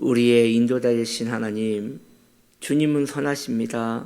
우리의 인도자 되신 하나님, 주님은 선하십니다.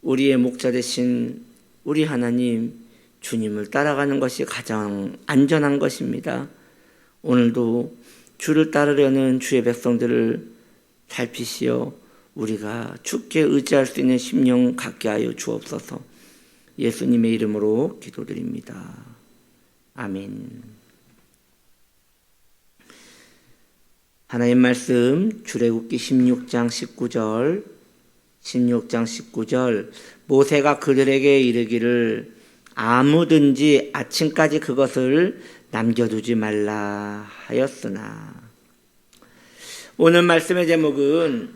우리의 목자 되신 우리 하나님, 주님을 따라가는 것이 가장 안전한 것입니다. 오늘도 주를 따르려는 주의 백성들을 살피시어 우리가 주께 의지할 수 있는 심령 갖게 하여 주옵소서. 예수님의 이름으로 기도드립니다. 아멘. 하나님 말씀 출애굽기 16장 19절 모세가 그들에게 이르기를 아무든지 아침까지 그것을 남겨두지 말라 하였으나. 오늘 말씀의 제목은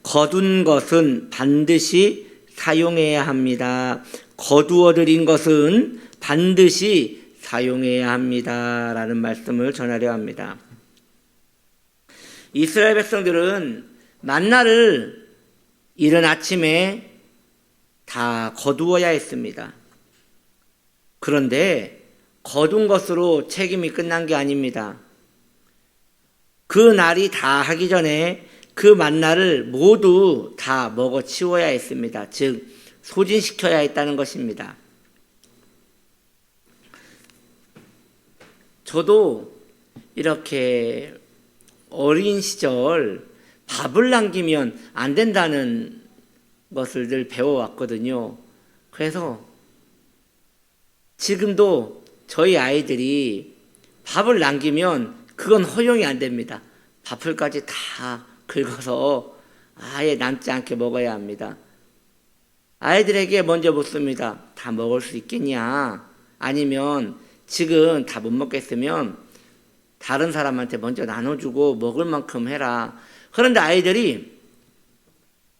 거둔 것은 반드시 사용해야 합니다. 거두어들인 것은 반드시 사용해야 합니다. 라는 말씀을 전하려 합니다. 이스라엘 백성들은 만나를 이른 아침에 다 거두어야 했습니다. 그런데 거둔 것으로 책임이 끝난 게 아닙니다. 그 날이 다 하기 전에 그 만나를 모두 다 먹어 치워야 했습니다. 즉 소진시켜야 했다는 것입니다. 저도 이렇게 어린 시절 밥을 남기면 안 된다는 것을 늘 배워왔거든요. 그래서 지금도 저희 아이들이 밥을 남기면 그건 허용이 안 됩니다. 밥풀까지 다 긁어서 아예 남지 않게 먹어야 합니다. 아이들에게 먼저 묻습니다. 다 먹을 수 있겠냐? 아니면 지금 다 못 먹겠으면 다른 사람한테 먼저 나눠주고 먹을 만큼 해라. 그런데 아이들이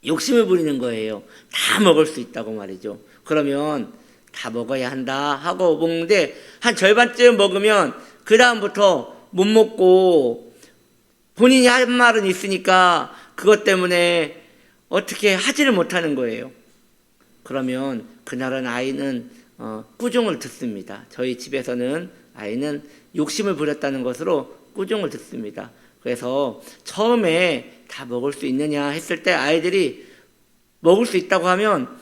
욕심을 부리는 거예요. 다 먹을 수 있다고 말이죠. 그러면 다 먹어야 한다 하고 먹는데 한 절반쯤 먹으면 그 다음부터 못 먹고 본인이 한 말은 있으니까 그것 때문에 어떻게 하지를 못하는 거예요. 그러면 그날은 아이는 꾸중을 듣습니다. 저희 집에서는 아이는 욕심을 부렸다는 것으로 꾸중을 듣습니다. 그래서 처음에 다 먹을 수 있느냐 했을 때 아이들이 먹을 수 있다고 하면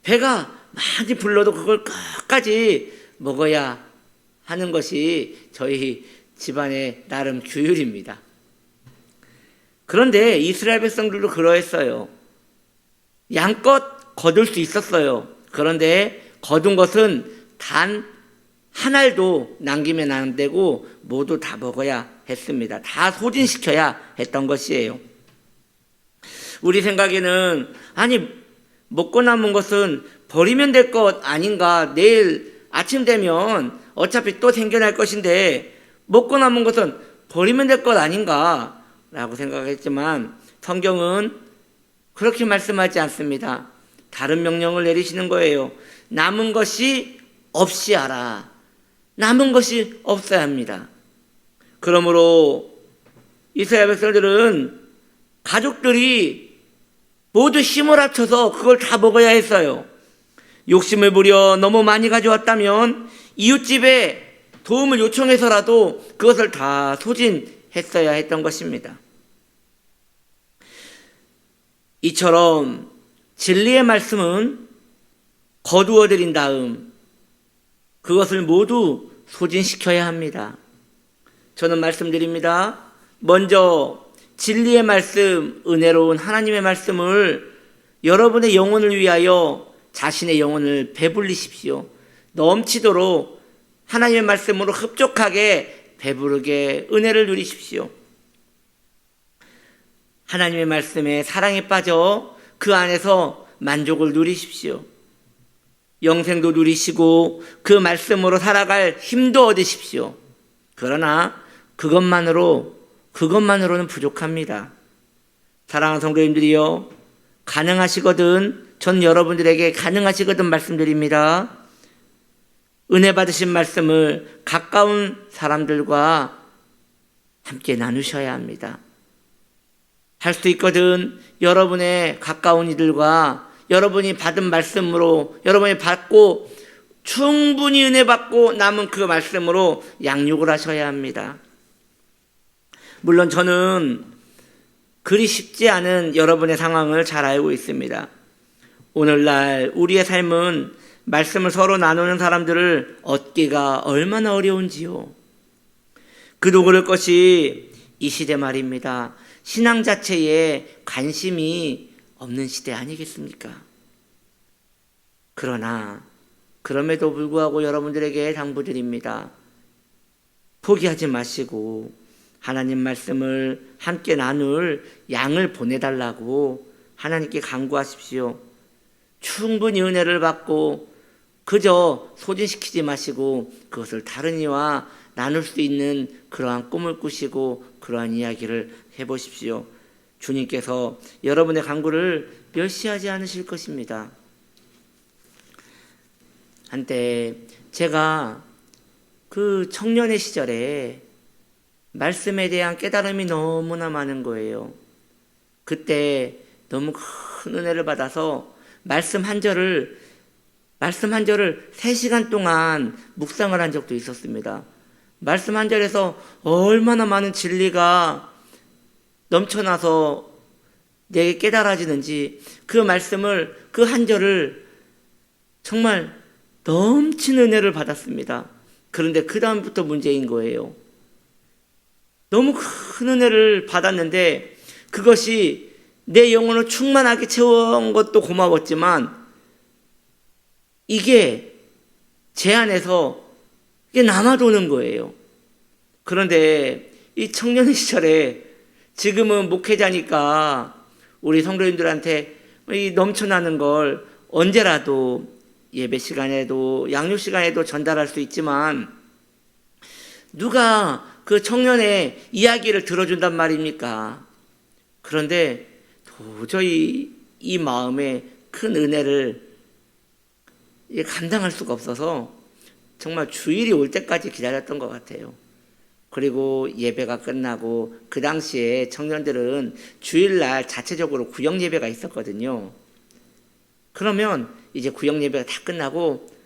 배가 많이 불러도 그걸 끝까지 먹어야 하는 것이 저희 집안의 나름 규율입니다. 그런데 이스라엘 백성들도 그러했어요. 양껏 거둘 수 있었어요. 그런데 거둔 것은 단 한 알도 남기면 안 되고 모두 다 먹어야 했습니다. 다 소진시켜야 했던 것이에요. 우리 생각에는 아니 먹고 남은 것은 버리면 될 것 아닌가. 내일 아침 되면 어차피 또 생겨날 것인데 먹고 남은 것은 버리면 될 것 아닌가 라고 생각했지만 성경은 그렇게 말씀하지 않습니다. 다른 명령을 내리시는 거예요. 남은 것이 없이 하라. 남은 것이 없어야 합니다. 그러므로 이스라엘 백성들은 가족들이 모두 힘을 합쳐서 그걸 다 먹어야 했어요. 욕심을 부려 너무 많이 가져왔다면 이웃집에 도움을 요청해서라도 그것을 다 소진했어야 했던 것입니다. 이처럼 진리의 말씀은 거두어들인 다음 그것을 모두 소진시켜야 합니다. 저는 말씀드립니다. 먼저 진리의 말씀, 은혜로운 하나님의 말씀을 여러분의 영혼을 위하여 자신의 영혼을 배불리십시오. 넘치도록 하나님의 말씀으로 흡족하게 배부르게 은혜를 누리십시오. 하나님의 말씀에 사랑에 빠져 그 안에서 만족을 누리십시오. 영생도 누리시고 그 말씀으로 살아갈 힘도 얻으십시오. 그러나 그것만으로는 부족합니다. 사랑하는 성도님들이요, 가능하시거든 전 여러분들에게 가능하시거든 말씀드립니다. 은혜 받으신 말씀을 가까운 사람들과 함께 나누셔야 합니다. 할 수 있거든 여러분의 가까운 이들과 여러분이 받은 말씀으로 여러분이 받고 충분히 은혜 받고 남은 그 말씀으로 양육을 하셔야 합니다. 물론 저는 그리 쉽지 않은 여러분의 상황을 잘 알고 있습니다. 오늘날 우리의 삶은 말씀을 서로 나누는 사람들을 얻기가 얼마나 어려운지요. 그도 그럴 것이 이 시대 말입니다. 신앙 자체에 관심이 없는 시대 아니겠습니까? 그럼에도 불구하고 여러분들에게 당부드립니다. 포기하지 마시고 하나님 말씀을 함께 나눌 양을 보내달라고 하나님께 간구하십시오. 충분히 은혜를 받고 그저 소진시키지 마시고 그것을 다른 이와 나눌 수 있는 그러한 꿈을 꾸시고 그러한 이야기를 해보십시오. 주님께서 여러분의 간구를 멸시하지 않으실 것입니다. 한때 제가 그 청년의 시절에 말씀에 대한 깨달음이 너무나 많은 거예요. 그때 너무 큰 은혜를 받아서 말씀 한 절을 3시간 동안 묵상을 한 적도 있었습니다. 말씀 한 절에서 얼마나 많은 진리가 넘쳐나서 내게 깨달아지는지 그 말씀을, 그 한 절을 정말 넘치는 은혜를 받았습니다. 그런데 그 다음부터 문제인 거예요. 너무 큰 은혜를 받았는데 그것이 내 영혼을 충만하게 채워온 것도 고마웠지만 이게 제 안에서 이게 남아도는 거예요. 그런데 이 청년 시절에 지금은 목회자니까 우리 성도님들한테 이 넘쳐나는 걸 언제라도 예배 시간에도 양육 시간에도 전달할 수 있지만 누가 그 청년의 이야기를 들어준단 말입니까? 그런데 도저히 이 마음에 큰 은혜를 감당할 수가 없어서 정말 주일이 올 때까지 기다렸던 것 같아요. 그리고 예배가 끝나고 그 당시에 청년들은 주일날 자체적으로 구역 예배가 있었거든요. 그러면 이제 구역 예배가 다 끝나고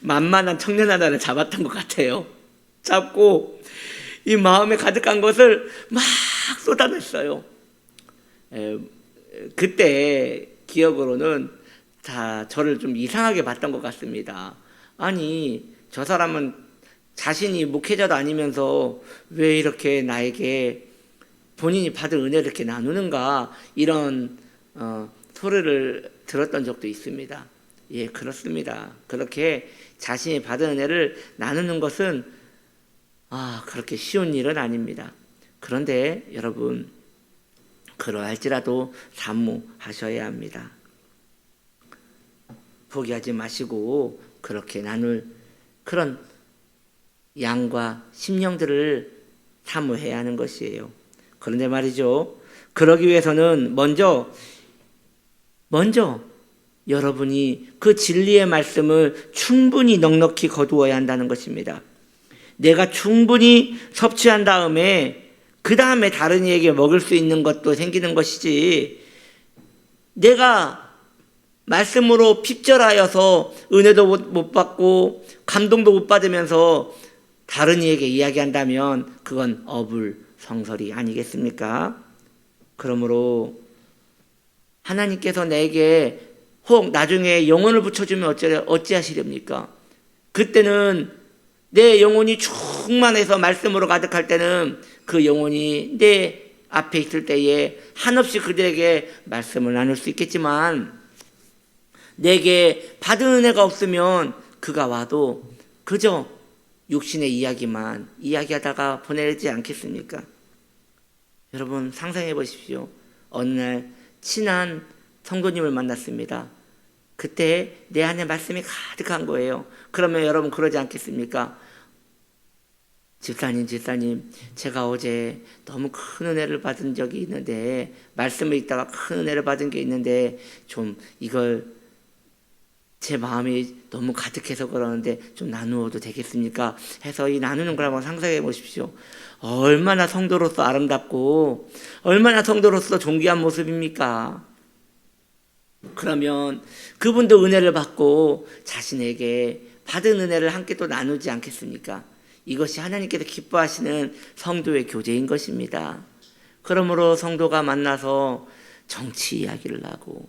만만한 청년 하나를 잡았던 것 같아요. 잡고 이 마음에 가득한 것을 막 쏟아냈어요. 그때 기억으로는 다 저를 좀 이상하게 봤던 것 같습니다. 아니, 저 사람은 자신이 목회자도 아니면서 왜 이렇게 나에게 본인이 받은 은혜를 이렇게 나누는가, 이런 소리를 들었던 적도 있습니다. 예, 그렇습니다. 그렇게 자신이 받은 은혜를 나누는 것은 그렇게 쉬운 일은 아닙니다. 그런데 여러분, 그러할지라도 사모하셔야 합니다. 포기하지 마시고 그렇게 나눌 그런 양과 심령들을 사모해야 하는 것이에요. 그런데 말이죠, 그러기 위해서는 먼저 여러분이 그 진리의 말씀을 충분히 넉넉히 거두어야 한다는 것입니다. 내가 충분히 섭취한 다음에 그 다음에 다른 이에게 먹을 수 있는 것도 생기는 것이지, 내가 말씀으로 핍절하여서 은혜도 못 받고 감동도 못 받으면서 다른 이에게 이야기한다면 그건 어불성설이 아니겠습니까? 그러므로 하나님께서 내게 혹 나중에 영혼을 붙여주면 어찌하시렵니까? 그때는 내 영혼이 충만해서 말씀으로 가득할 때는 그 영혼이 내 앞에 있을 때에 한없이 그들에게 말씀을 나눌 수 있겠지만, 내게 받은 은혜가 없으면 그가 와도 그저 육신의 이야기만 이야기하다가 보내지 않겠습니까? 여러분 상상해 보십시오. 어느 날 친한 성도님을 만났습니다. 그때 내 안에 말씀이 가득한 거예요. 그러면 여러분 그러지 않겠습니까? 집사님, 제가 어제 너무 큰 은혜를 받은 적이 있는데, 말씀을 읽다가 큰 은혜를 받은 게 있는데 좀 이걸 제 마음이 너무 가득해서 그러는데 좀 나누어도 되겠습니까? 해서 이 나누는 걸 한번 상상해 보십시오. 얼마나 성도로서 아름답고 얼마나 성도로서 존귀한 모습입니까? 그러면 그분도 은혜를 받고 자신에게 받은 은혜를 함께 또 나누지 않겠습니까? 이것이 하나님께서 기뻐하시는 성도의 교제인 것입니다. 그러므로 성도가 만나서 정치 이야기를 하고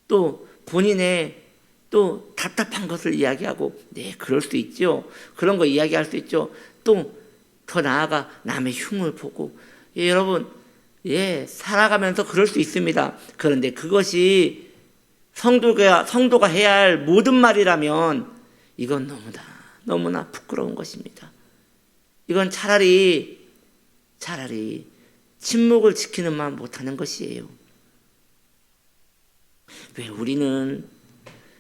또 본인의 또 답답한 것을 이야기하고, 네, 그럴 수 있죠. 그런 거 이야기할 수 있죠. 또 더 나아가 남의 흉을 보고, 예, 여러분, 예, 살아가면서 그럴 수 있습니다. 그런데 그것이 성도가 해야 할 모든 말이라면 이건 너무나 부끄러운 것입니다. 이건 차라리 침묵을 지키는 만 못하는 것이에요. 왜 우리는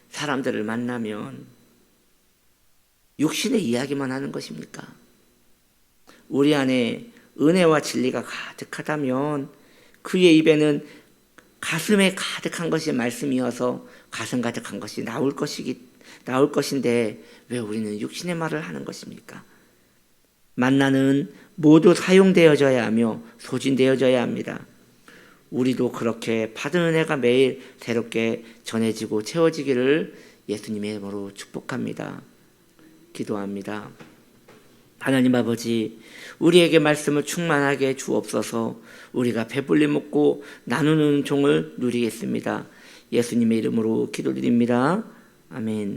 사람들을 만나면 육신의 이야기만 하는 것입니까? 우리 안에 은혜와 진리가 가득하다면 그의 입에는 가슴에 가득한 것이 말씀이어서 가슴 가득한 것이 나올 것인데 왜 우리는 육신의 말을 하는 것입니까? 만나는 모두 사용되어져야 하며 소진되어져야 합니다. 우리도 그렇게 받은 은혜가 매일 새롭게 전해지고 채워지기를 예수님의 이름으로 축복합니다. 기도합니다. 하나님 아버지, 우리에게 말씀을 충만하게 주옵소서. 우리가 배불리 먹고 나누는 종을 누리겠습니다. 예수님의 이름으로 기도드립니다. 아멘.